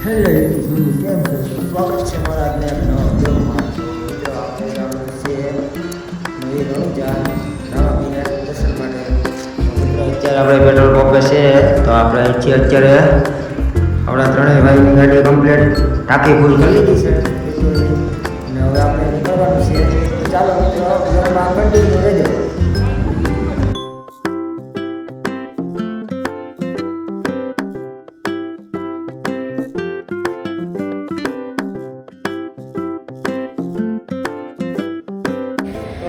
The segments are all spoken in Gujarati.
હેલો યુટ્યુબ કેમ છો? સ્વાગત છે મારા આજના એક નવા બ્લોગમાં. તો મિત્રો આપણે જવાનું છે નવી રણુજા રામાપીરના દર્શન માટે. તો મિત્રો અત્યારે આપણે પેટ્રોલ પંપે છે, તો આપણે અહીંથી અત્યારે આપણા ત્રણેય ભાઈની ગાડી કમ્પ્લીટ ટાંકી ફૂલ કરી લીધી છે પેટ્રોલની, અને હવે આપણે નીકળવાનું છે. તો ચાલો મિત્રો બ્લોગમાં કન્ટિન્યુ રહેજો.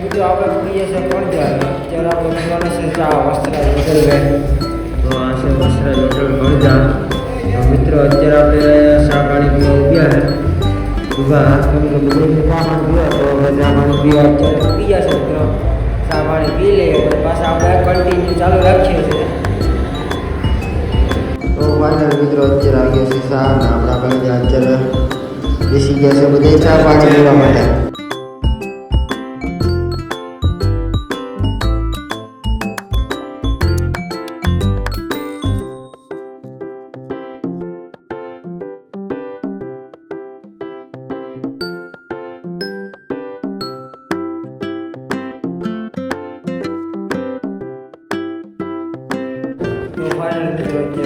મિત્રો આપણે ફરીએ છીએ કણજાર. અત્યારે આપણે જવાનું છે ચા વસ્ત્રાજ હોટલ બેન. તો આ છે વસ્ત્રાજ હોટલ કણજાર. તો મિત્રો અત્યારે આપણે ચા પાણી પીવા ઉભ્યા કેમ કે બુદ્ધિનું ચા પાણી પીવા, તો હવે ચા પાણી પીવા અત્યારે પી જશે મિત્રો. ચા પાણી પી લઈએ તો પાછા આપણે કન્ટિન્યુ ચાલુ રાખીએ છીએ. તો ફાઇનલ મિત્રો અત્યારે આવી ગયા છે ચા, અને આપણા કણજાર અત્યારે બેસી ગયા છે બધે ચા પાણી પીવા માટે.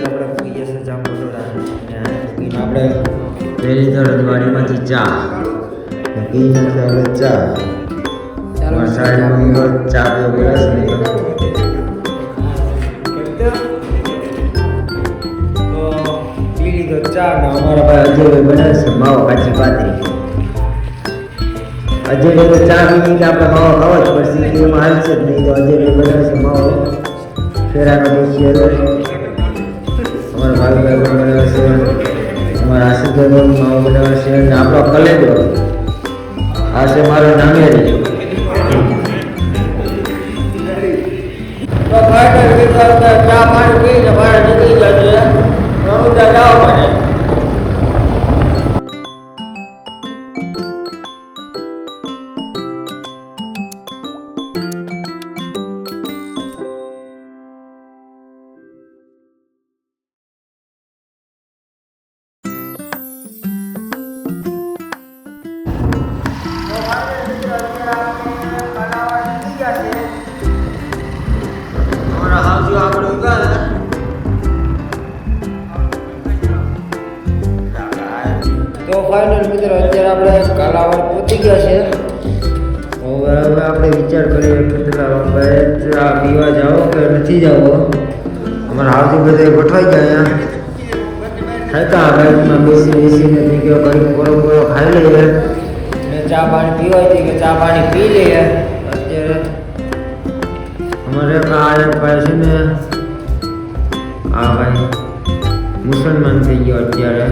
આપણે પીએ છીએ ચા મોટોડા, આપણે પહેલી તો રજવાડીમાંથી ચા પી નાખે. હવે ચા સાઈડમાં ચા પીવો પડે તો પી લીધો ચા. ને અમારા ભાઈ અજયભાઈ બનાવે છે માવો કાચી પાતરી. અજયભાઈ તો ચા પી કે આપણે માવો ખાવો જ પડશે, એમાં હાલશે જ નહીં. તો અજયભાઈ બનાવે છે માવો ફેરાનો બેસીએ. અમારા ભાઈ બનાવે છે, અમારા આશીષભાઈ માવો બનાવે છે, અને આપણો કલેજો આ છે મારો નામેરી. ચા પાણી પીને બહાર નીકળી જશે રણુજા જવા માટે. તો ફાઇનલ મિત્રો અત્યારે આપણે કાલાવાડ પહોંચી ગયા છે. હવે આપણે વિચાર કરીએ કેટલા ચા પીવા જાઓ કે નથી જાઓ. અમારા હાવથી બધા ગોઠવાઈ ગયા અહીંયા ખાતા બાઇકમાં બેસીને થઈ ગયો કંઈક બરોબર ખાઈ લઈએ, અને ચા પાણી પીવાય હતી કે ચા પાણી પી લઈએ. અત્યારે અમારે એક ભાઈ છે ને, આ ભાઈ મુસલમાન થઈ ગયો અત્યારે.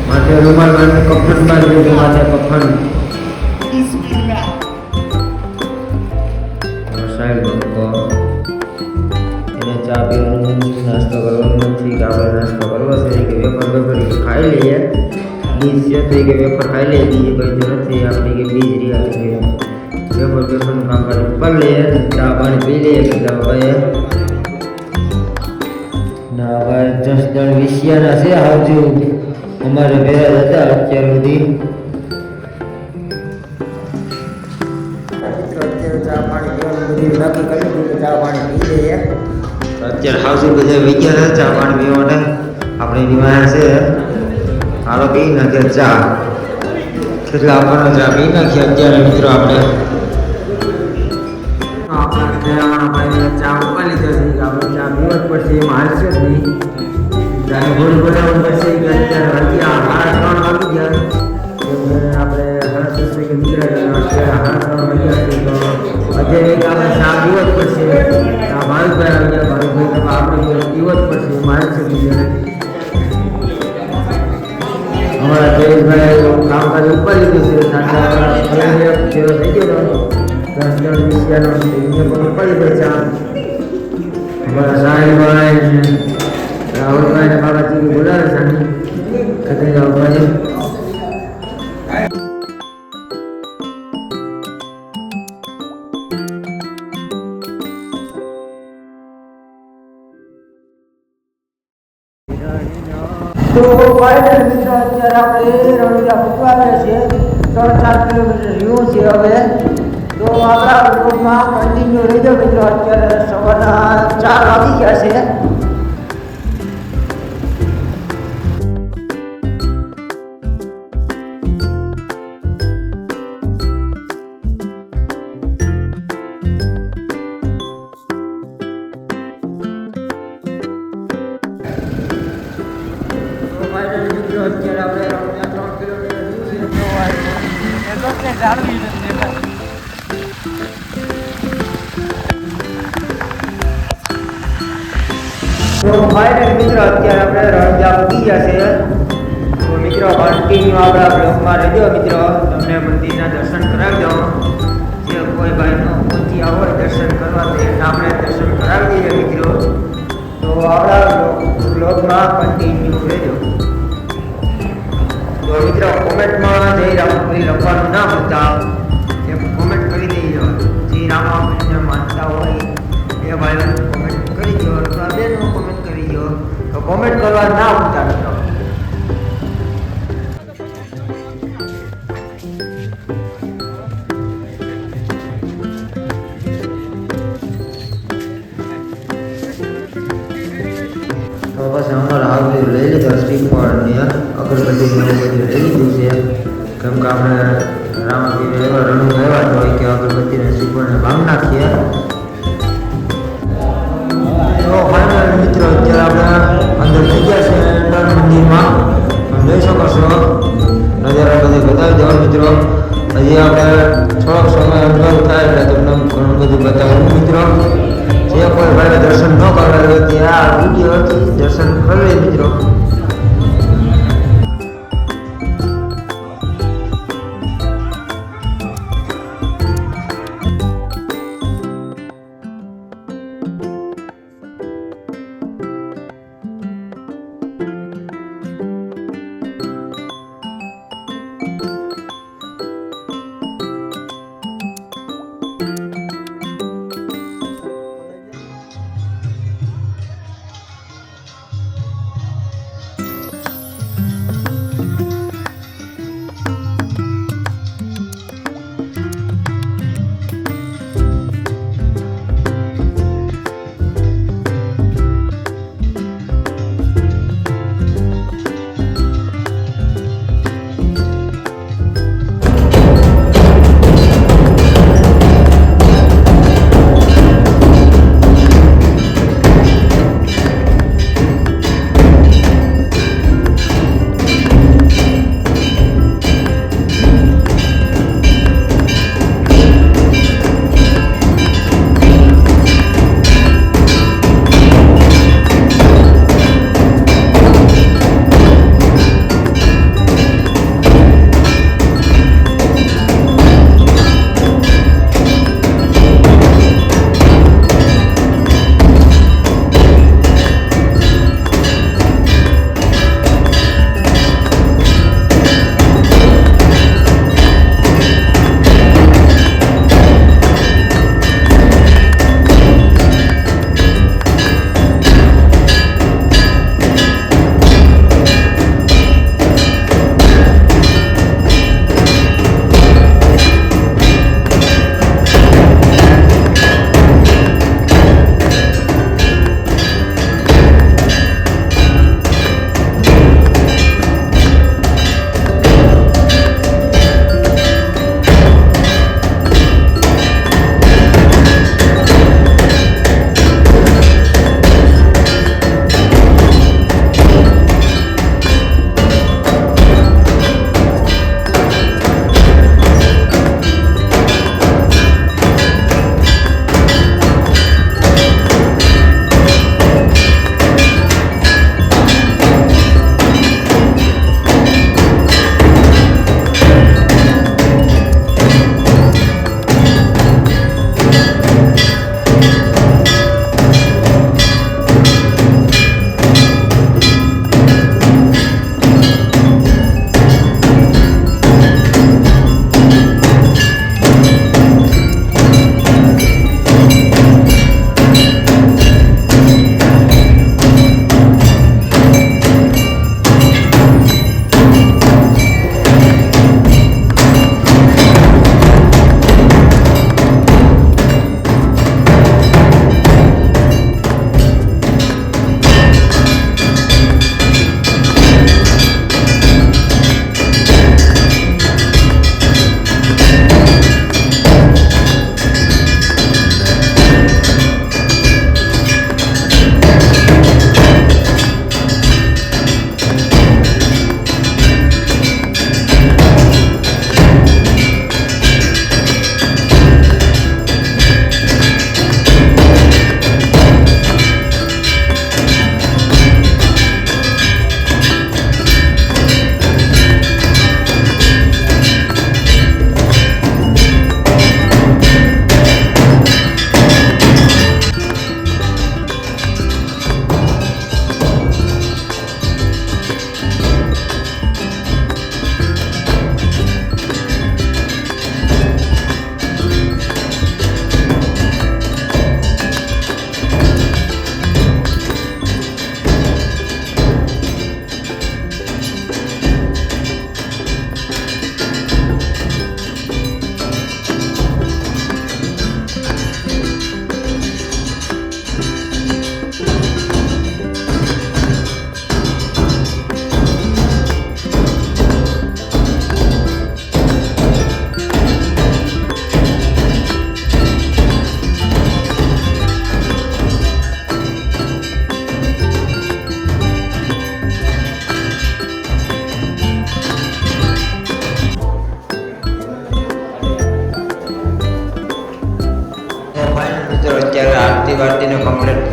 માથે રૂમાલ બાંધીને કફન બાંધી, માથે કફન સાહેબ ભક્તો એને ચા પીવાનું નથી, નાસ્તો કરવાનો નથી કે આપણે નાસ્તો કરવો છે કે વેફર ખાઈ લઈએ. બીજ છે તો કે વેફર ખાઈ લઈએ, બીજી કંઈ નથી. આપણે કે બીજ રહ્યા છે વેફરનું કામ કરી લઈએ, ચા પાણી પી લઈએ. કે ભાઈ ના ભાઈ 10 જણ વિશિયાના છે આવજો અમારે ભેગા હતા અત્યાર સુધી. અત્યારે ચા પાણી પીવાનું બધું નક્કી કરી દીધું, ચા પાણી પી લઈએ. અત્યારે હાઉસી બધા વિચાર ચા પાણી પીવા માટે આપણે નિવાયા છે. હાલો પી નાખીએ ચા. કેટલા આપણને ચા પી નાખીએ અત્યારે મિત્રો. આપણે આપણા ખેરાવાના ભાઈને ચા ઉપાડી લીધો છે, આપણે ચા પીવો જ પડશે, એમાં હાલશે જ નહીં. ત્યારે ઘોડી બનાવવું પડશે કે અત્યારે હજી 3:30 વાગી ગયા. આપણે 10:30 વાગે નીકળ્યા, અત્યારે 3:30 વાગ્યા છે. તો અત્યારે એક આપણે ચા પીવો જ પડશે. આ ભાવિકભાઈ આવી ગયા, ભાવિકભાઈ તો આપણે પીવો જ પડશે, એમાં હાલશે નહીં. અમારા જયેશભાઈ કામકાજ ઉપર લીધું છે. જેવો થઈ ગયો 10 જણ વિષયાનો પણ ઉપર લીધો ચા. અમારા સાહેબભાઈ રાહુલભાઈ ને બાબાજી બોલાવે છે ખતરી રાહુલભાઈ. તો ફાઇનલ ફાઇનલ મિત્રો અત્યારે આપણે રણુજા પૂગવા આવ્યા છીએ 3-4 કિલોમીટર રહ્યું છે હવે તો આપણા બ્લોગમાં કન્ટિન્યુ રહેજો મિત્રો અત્યારે સવારના 4 વાગી ગયા છે અત્યારે આપણે રણુજા પૂગી ગયા છે તો મિત્રો કન્ટિન્યુ આપણા બ્લોગમાં રહેજો મિત્રો તમને મંદિરના દર્શન કરાવજો જે કોઈ ભાઈનો પહોંચ્યા હોય દર્શન કરવા તો આપણે દર્શન કરાવી દઈએ મિત્રો તો આપણા બ્લોગમાં કન્ટિન્યુ રહેજો તો મિત્રો કોમેન્ટમાં જય રામાપીર લખવાનું ના ભૂલતા એ કોમેન્ટ કરી દેજો જે રામાપીરને માનતા હોય એ ભાઈઓ કોમેન્ટ કરી દો અથવા બેનો કોમેન્ટ કરી દો તો કોમેન્ટ કરવા ના ભૂલતા મિત્રો તો બસ અમારા આવી લઈ લીધો શ્રીફળ અગરબત્તી બધું લઈ લીધું છે કેમ કે આપણે રામાપીર એવા રણુ એવા જ હોય કે અગરબત્તીને શ્રીફળને ભાંગ નાખીએ તો ફાઇનલ મિત્રો અત્યારે આપણે અંદર થઈ ગયા છે અંડર મંદિરમાં તમે જોઈ શકો છો નજારા બધે બતાવી દો મિત્રો હજી આપણે થોડોક સમય અંદર થાય એટલે તમને ઘણું બધું બતાવું મિત્રો જે કોઈ ભાઈ દર્શન ન કરવા હોય તે આ વિડીયોથી દર્શન કરી લે મિત્રો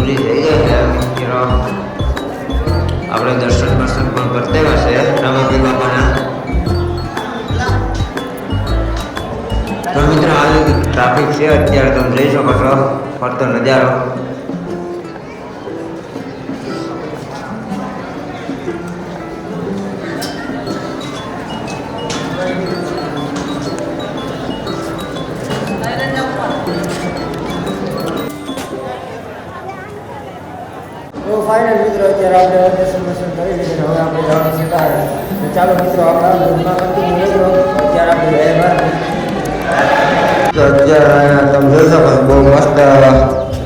પૂરી થઈ ગઈ છે મિત્રો. આપણે દર્શન પણ કરતા હશે રામાપીર બાપાના. તો મિત્રો આ ટ્રાફિક છે અત્યારે, તમે જોઈ શકો છો ફરતો નજારો. તો ફાઇનલ મિત્રો અત્યારે આપણે દર્શન કરી લીધું. હવે આપણે જવાનું છે બહાર. તો ચાલો મિત્રો આપણા રૂમમાં કન્ટિન્યુ રહેજો. અત્યારે આપણે બહાર. તો અત્યારે તમે જોઈ શકો બહુ મસ્ત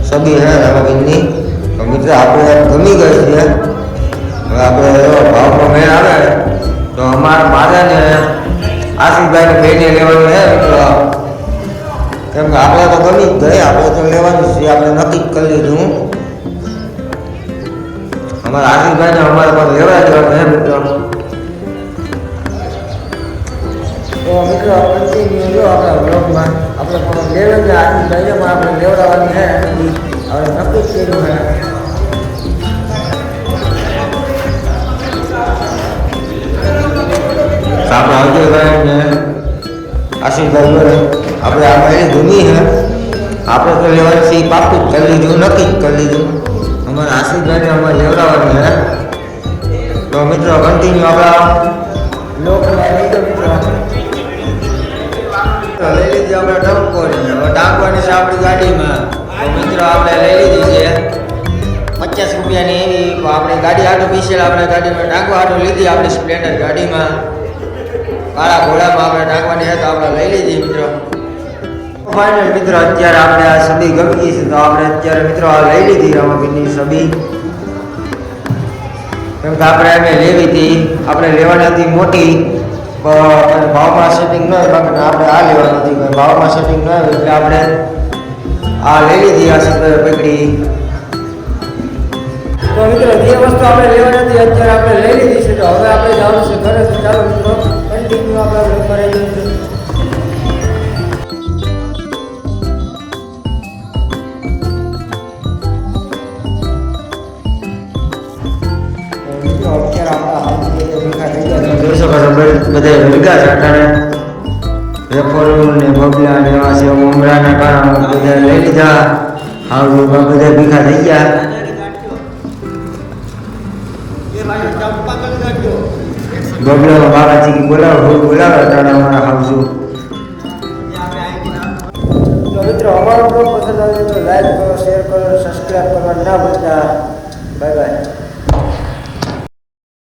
છબી છે રામાપીરની. તો મિત્રો આપણે ગમી ગઈ છે. હવે આપણે ભાવમાં મેળ આવે તો અમારા માતાને આશીષભાઈને બેને લેવાનું છે મિત્રો. કેમ કે આપણે તો ગમી જ ગઈ, આપણે તો લેવાનું છે, આપણે નક્કી જ કરી લીધું. અમારા આશીષભાઈને અમારે પણ લેવા દેવાનું છે મિત્રો. તો મિત્રો કન્ટિન્યુ જો આપણા બ્લોગમાં આપણે પણ લેવાનું આશીષભાઈને પણ આપણે લેવડાવવાની છે. આપણે નક્કી જ કર્યું છે. આપણે અજયભાઈ ને આશીષભાઈ જોડે આપણે આ મહિને ઘૂમી છે. આપણે તો લેવાની છે પાકું જ કરી લીધું, નક્કી જ કરી લીધું. અમારા આશીષભાઈને અમારે લેવડાવવાનું છે. તો મિત્રો કન્ટિન્યુ આપણા લોકમાં લઈ ગયો મિત્રો. લઈ લીધી આપણે ટંકોરી. હવે ટાંકવાની છે આપણી ગાડીમાં. તો મિત્રો આપણે લઈ લીધી છે 50 રૂપિયાની એવી. આપણે ગાડી આટો પીસેલ આપણે ગાડીમાં ટાંકવા આટો લીધી આપણી સ્પ્લેન્ડર ગાડીમાં. કાળા ઘોડામાં આપણે ટાંકવાની છે તો આપણે લઈ લીધી મિત્રો. ફાઇનલ મિત્રો અત્યારે આપણે આ છબી ગમી ગઈ છે તો આપણે અત્યારે મિત્રો આ લઈ લીધી રામાપીરની છબી. કેમ કે આપણે અમે લેવી હતી, આપણે લેવાની હતી મોટી, પણ ભાવમાં સેટિંગ ન હોય. બાકી આપણે આ લેવાની હતી, ભાવમાં સેટિંગ ન હોય એટલે આપણે આ લઈ લીધી. આ છબી પકડી. તો મિત્રો જે વસ્તુ આપણે લેવાની હતી અત્યારે આપણે લઈ લીધી છે. તો હવે આપણે જવાનું છે ઘરે. તો ચાલો મિત્રો કન્ટિન્યુ આપણે બ્લોગમાં રહી જઈએ. જોઈ શકો છો બધા ભેગા છે અટાણે. વેફરું ને બબલા ને એવા છે મમરાના કારણે બધા લઈ લીધા. હાઉસમાં બધા ભેગા થઈ ગયા. બબલા બાબાજી બોલાવો અટાણે અમારા હાઉસું. તો મિત્રો અમારો બ્લોગ પસંદ આવે તો લાઈક કરો, શેર કરો, સબસ્ક્રાઈબ કરવા ના ભૂલતા. Bye bye.